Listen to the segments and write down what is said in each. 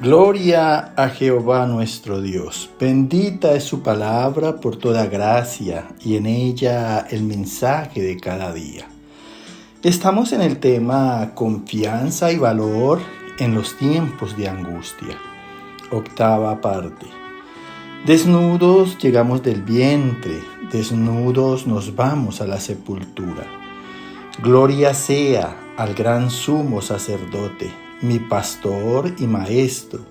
Gloria a Jehová nuestro Dios. Bendita es su palabra por toda gracia y en ella el mensaje de cada día. Estamos en el tema confianza y valor en los tiempos de angustia. Octava parte. Desnudos llegamos del vientre, desnudos nos vamos a la sepultura. Gloria sea al gran sumo sacerdote, mi pastor y maestro,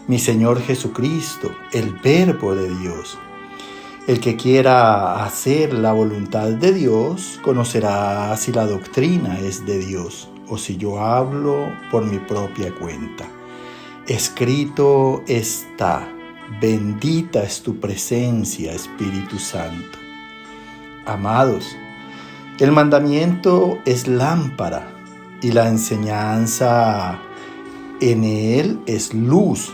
mi Señor Jesucristo, el Verbo de Dios. El que quiera hacer la voluntad de Dios conocerá si la doctrina es de Dios o si yo hablo por mi propia cuenta. Escrito está, bendita es tu presencia, Espíritu Santo. Amados, el mandamiento es lámpara y la enseñanza en él es luz.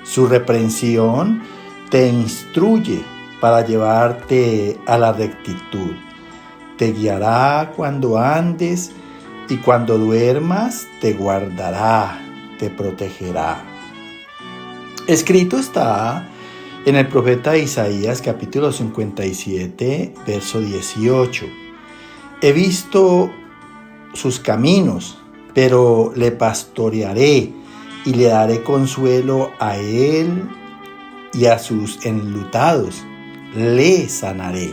Su reprensión te instruye para llevarte a la rectitud. Te guiará cuando andes y cuando duermas te guardará, te protegerá. Escrito está en el profeta Isaías capítulo 57, verso 18. He visto sus caminos, pero le pastorearé y le daré consuelo a él y a sus enlutados, le sanaré.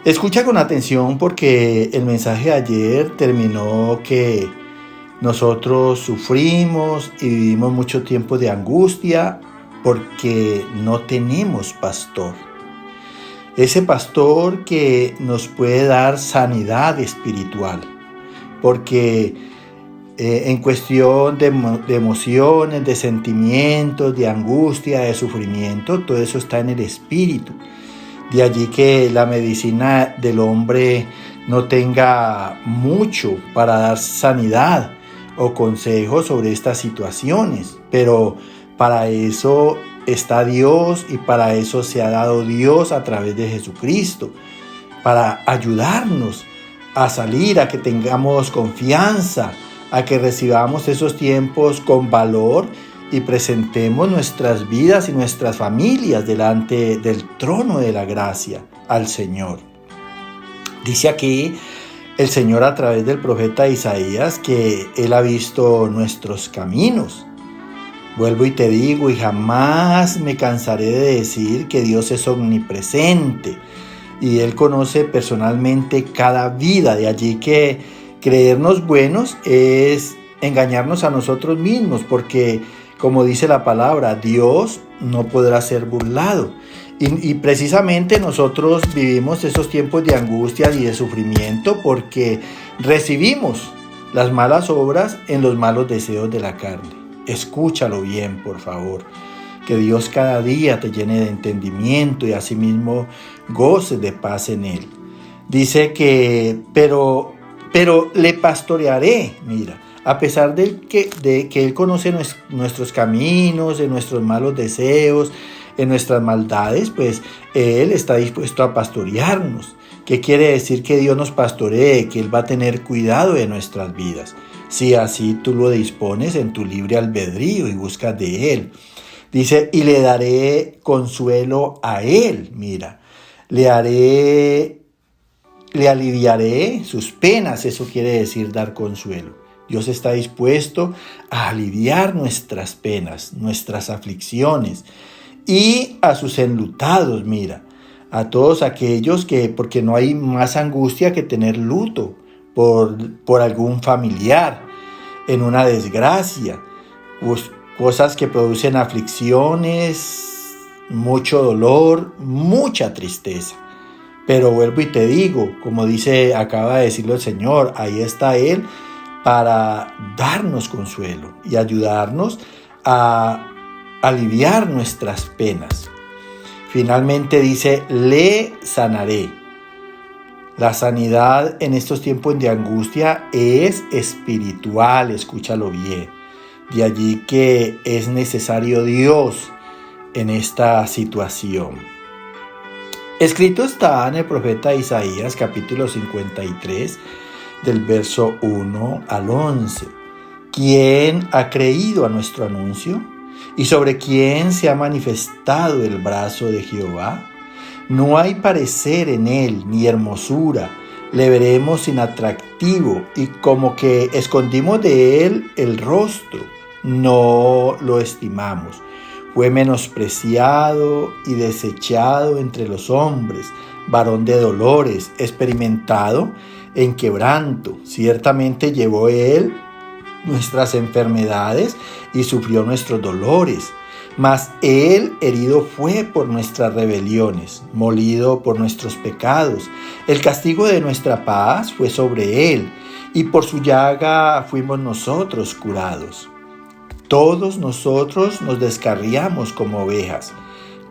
Escucha con atención porque el mensaje de ayer terminó que nosotros sufrimos y vivimos mucho tiempo de angustia porque no tenemos pastor. Ese pastor que nos puede dar sanidad espiritual, porque en cuestión de emociones, de sentimientos, de angustia, de sufrimiento, todo eso está en el espíritu. De allí que la medicina del hombre no tenga mucho para dar sanidad o consejos sobre estas situaciones, pero para eso está Dios y para eso se ha dado Dios a través de Jesucristo, para ayudarnos a salir, a que tengamos confianza, a que recibamos esos tiempos con valor y presentemos nuestras vidas y nuestras familias delante del trono de la gracia al Señor. Dice aquí el Señor a través del profeta Isaías que Él ha visto nuestros caminos. Vuelvo y te digo, y jamás me cansaré de decir que Dios es omnipresente y Él conoce personalmente cada vida. De allí que creernos buenos es engañarnos a nosotros mismos, porque como dice la palabra, Dios no podrá ser burlado. Y precisamente nosotros vivimos esos tiempos de angustia y de sufrimiento porque recibimos las malas obras en los malos deseos de la carne. Escúchalo bien, por favor. Que Dios cada día te llene de entendimiento y asimismo goces de paz en Él. Dice que, pero le pastorearé, mira, a pesar de que Él conoce nuestros caminos, de nuestros malos deseos, en nuestras maldades, pues Él está dispuesto a pastorearnos. ¿Qué quiere decir que Dios nos pastoree? Que Él va a tener cuidado de nuestras vidas. Si así tú lo dispones en tu libre albedrío y buscas de Él. Dice, y le daré consuelo a Él, mira, le aliviaré sus penas, eso quiere decir dar consuelo. Dios está dispuesto a aliviar nuestras penas, nuestras aflicciones y a sus enlutados, mira, a todos aquellos porque no hay más angustia que tener luto por algún familiar en una desgracia, pues cosas que producen aflicciones, mucho dolor, mucha tristeza. Pero vuelvo y te digo, como acaba de decirlo el Señor, ahí está Él para darnos consuelo y ayudarnos a aliviar nuestras penas. Finalmente dice, le sanaré. La sanidad en estos tiempos de angustia es espiritual, escúchalo bien. De allí que es necesario Dios en esta situación. Escrito está en el profeta Isaías capítulo 53 del verso 1 al 11. ¿Quién ha creído a nuestro anuncio? ¿Y sobre quién se ha manifestado el brazo de Jehová? No hay parecer en él, ni hermosura. Le veremos inatractivo y como que escondimos de él el rostro. No lo estimamos. Fue menospreciado y desechado entre los hombres, varón de dolores, experimentado en quebranto. Ciertamente llevó él nuestras enfermedades y sufrió nuestros dolores. Mas él herido fue por nuestras rebeliones, molido por nuestros pecados. El castigo de nuestra paz fue sobre él, y por su llaga fuimos nosotros curados. Todos nosotros nos descarriamos como ovejas.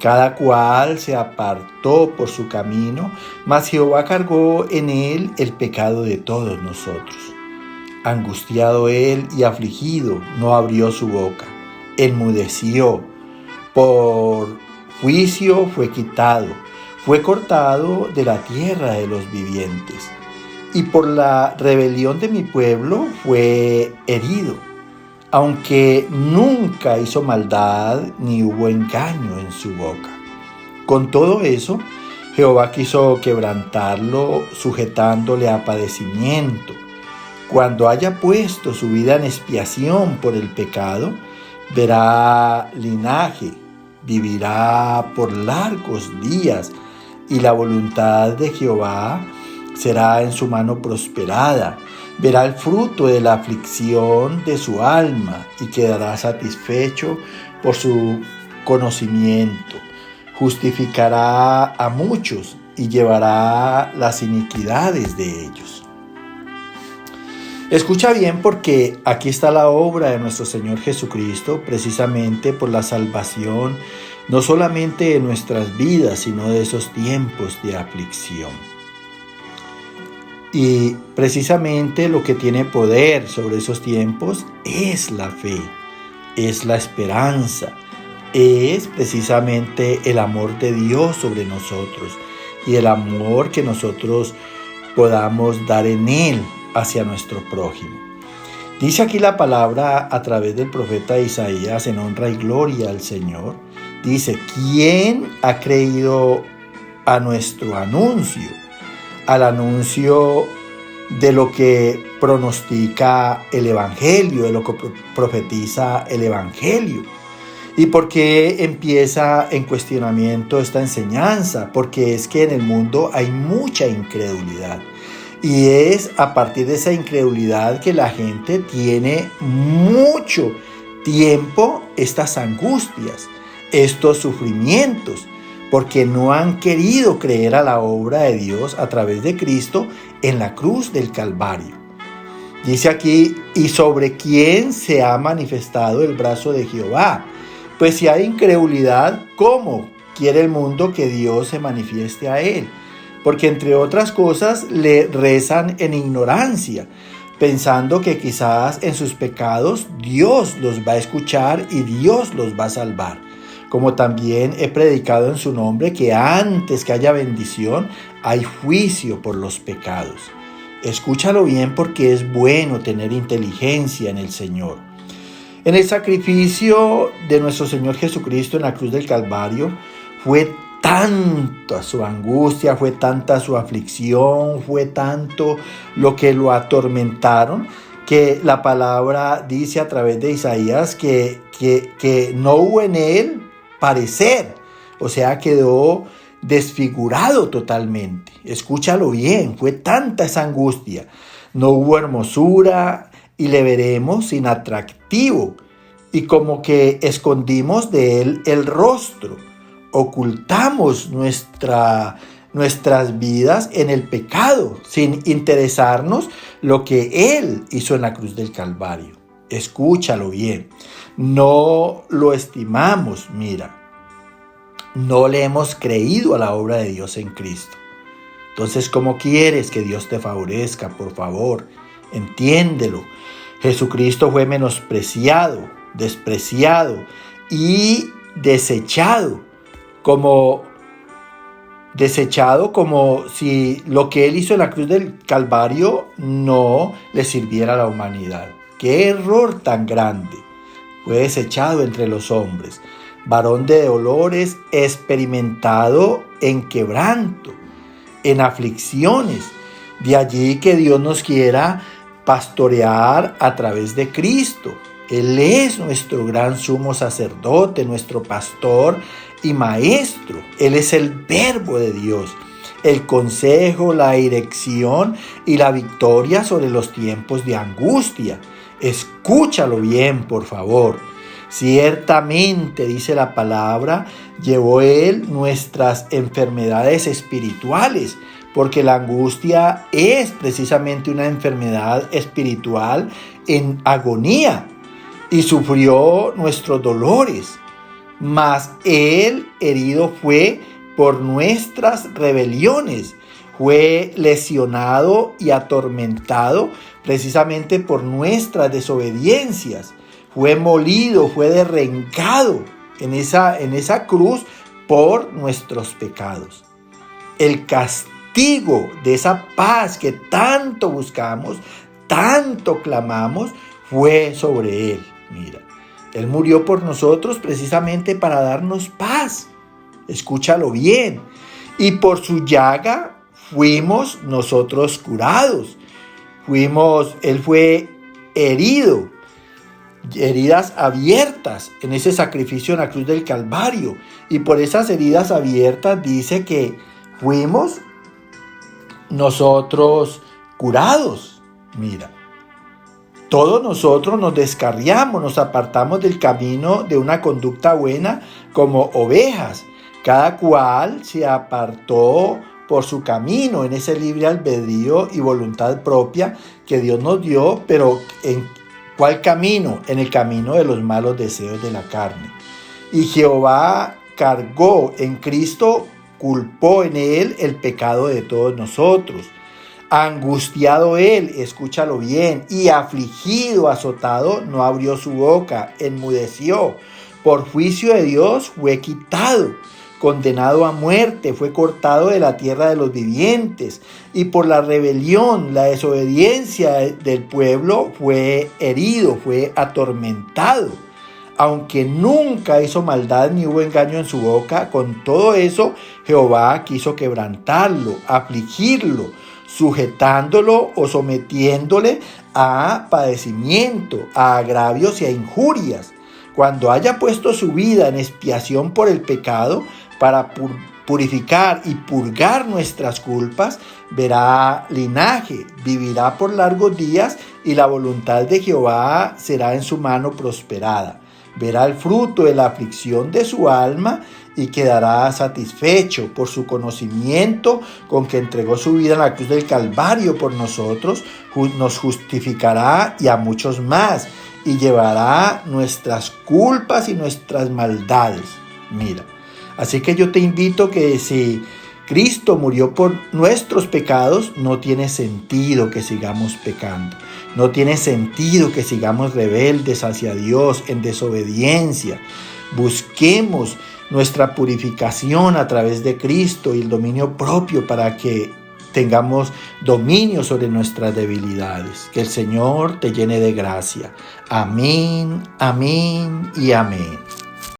Cada cual se apartó por su camino, mas Jehová cargó en él el pecado de todos nosotros. Angustiado él y afligido, no abrió su boca. Enmudeció. Por juicio fue quitado. Fue cortado de la tierra de los vivientes. Y por la rebelión de mi pueblo fue herido. Aunque nunca hizo maldad ni hubo engaño en su boca. Con todo eso, Jehová quiso quebrantarlo, sujetándole a padecimiento. Cuando haya puesto su vida en expiación por el pecado, verá linaje, vivirá por largos días, y la voluntad de Jehová será en su mano prosperada. Verá el fruto de la aflicción de su alma y quedará satisfecho por su conocimiento. Justificará a muchos y llevará las iniquidades de ellos. Escucha bien, porque aquí está la obra de nuestro Señor Jesucristo, precisamente por la salvación, no solamente de nuestras vidas, sino de esos tiempos de aflicción. Y precisamente lo que tiene poder sobre esos tiempos es la fe, es la esperanza, es precisamente el amor de Dios sobre nosotros y el amor que nosotros podamos dar en Él hacia nuestro prójimo. Dice aquí la palabra a través del profeta Isaías en honra y gloria al Señor. Dice: ¿quién ha creído a nuestro anuncio? Al anuncio de lo que pronostica el Evangelio, de lo que profetiza el Evangelio. ¿Y por qué empieza en cuestionamiento esta enseñanza? Porque es que en el mundo hay mucha incredulidad. Y es a partir de esa incredulidad que la gente tiene mucho tiempo estas angustias, estos sufrimientos, porque no han querido creer a la obra de Dios a través de Cristo en la cruz del Calvario. Dice aquí: ¿y sobre quién se ha manifestado el brazo de Jehová? Pues si hay incredulidad, ¿cómo quiere el mundo que Dios se manifieste a él? Porque entre otras cosas le rezan en ignorancia, pensando que quizás en sus pecados Dios los va a escuchar y Dios los va a salvar. Como también he predicado en su nombre que antes que haya bendición, hay juicio por los pecados. Escúchalo bien, porque es bueno tener inteligencia en el Señor. En el sacrificio de nuestro Señor Jesucristo en la cruz del Calvario, fue tanta su angustia, fue tanta su aflicción, fue tanto lo que lo atormentaron, que la palabra dice a través de Isaías que no hubo en él parecer, o sea, quedó desfigurado totalmente. Escúchalo bien, fue tanta esa angustia, no hubo hermosura y le veremos inatractivo, y como que escondimos de él el rostro, ocultamos nuestras vidas en el pecado sin interesarnos lo que él hizo en la cruz del Calvario. Escúchalo bien. No lo estimamos, mira. No le hemos creído a la obra de Dios en Cristo. Entonces, ¿cómo quieres que Dios te favorezca? Por favor, entiéndelo. Jesucristo fue menospreciado, despreciado y desechado como si lo que él hizo en la cruz del Calvario no le sirviera a la humanidad. ¡Qué error tan grande! Fue desechado entre los hombres, varón de dolores, experimentado en quebranto, en aflicciones. De allí que Dios nos quiera pastorear a través de Cristo. Él es nuestro gran sumo sacerdote, nuestro pastor y maestro. Él es el verbo de Dios, el consejo, la dirección y la victoria sobre los tiempos de angustia. Escúchalo bien, por favor. Ciertamente, dice la palabra, llevó Él nuestras enfermedades espirituales, porque la angustia es precisamente una enfermedad espiritual en agonía, y sufrió nuestros dolores, mas Él herido fue por nuestras rebeliones, fue lesionado y atormentado precisamente por nuestras desobediencias, fue molido, fue derrengado en esa cruz por nuestros pecados. El castigo de esa paz que tanto buscamos, tanto clamamos, fue sobre Él. Mira, Él murió por nosotros precisamente para darnos paz. Escúchalo bien. Y por su llaga fuimos nosotros curados. Él fue herido, heridas abiertas en ese sacrificio en la cruz del Calvario. Y por esas heridas abiertas dice que fuimos nosotros curados. Mira. Todos nosotros nos descarriamos, nos apartamos del camino de una conducta buena como ovejas. Cada cual se apartó por su camino en ese libre albedrío y voluntad propia que Dios nos dio, pero ¿en cuál camino? En el camino de los malos deseos de la carne. Y Jehová cargó en Cristo, culpó en Él el pecado de todos nosotros. Angustiado Él, escúchalo bien, y afligido, azotado, no abrió su boca, enmudeció. Por juicio de Dios fue quitado, condenado a muerte, fue cortado de la tierra de los vivientes. Y por la rebelión, la desobediencia del pueblo fue herido, fue atormentado. Aunque nunca hizo maldad ni hubo engaño en su boca, con todo eso Jehová quiso quebrantarlo, afligirlo, sujetándolo o sometiéndole a padecimiento, a agravios y a injurias. Cuando haya puesto su vida en expiación por el pecado, para purificar y purgar nuestras culpas, verá linaje, vivirá por largos días y la voluntad de Jehová será en su mano prosperada. Verá el fruto de la aflicción de su alma y quedará satisfecho por su conocimiento con que entregó su vida en la cruz del Calvario por nosotros. Nos justificará y a muchos más y llevará nuestras culpas y nuestras maldades. Mira, así que yo te invito que si Cristo murió por nuestros pecados, no tiene sentido que sigamos pecando. No tiene sentido que sigamos rebeldes hacia Dios en desobediencia. Busquemos nuestra purificación a través de Cristo y el dominio propio para que tengamos dominio sobre nuestras debilidades. Que el Señor te llene de gracia. Amén, amén y amén.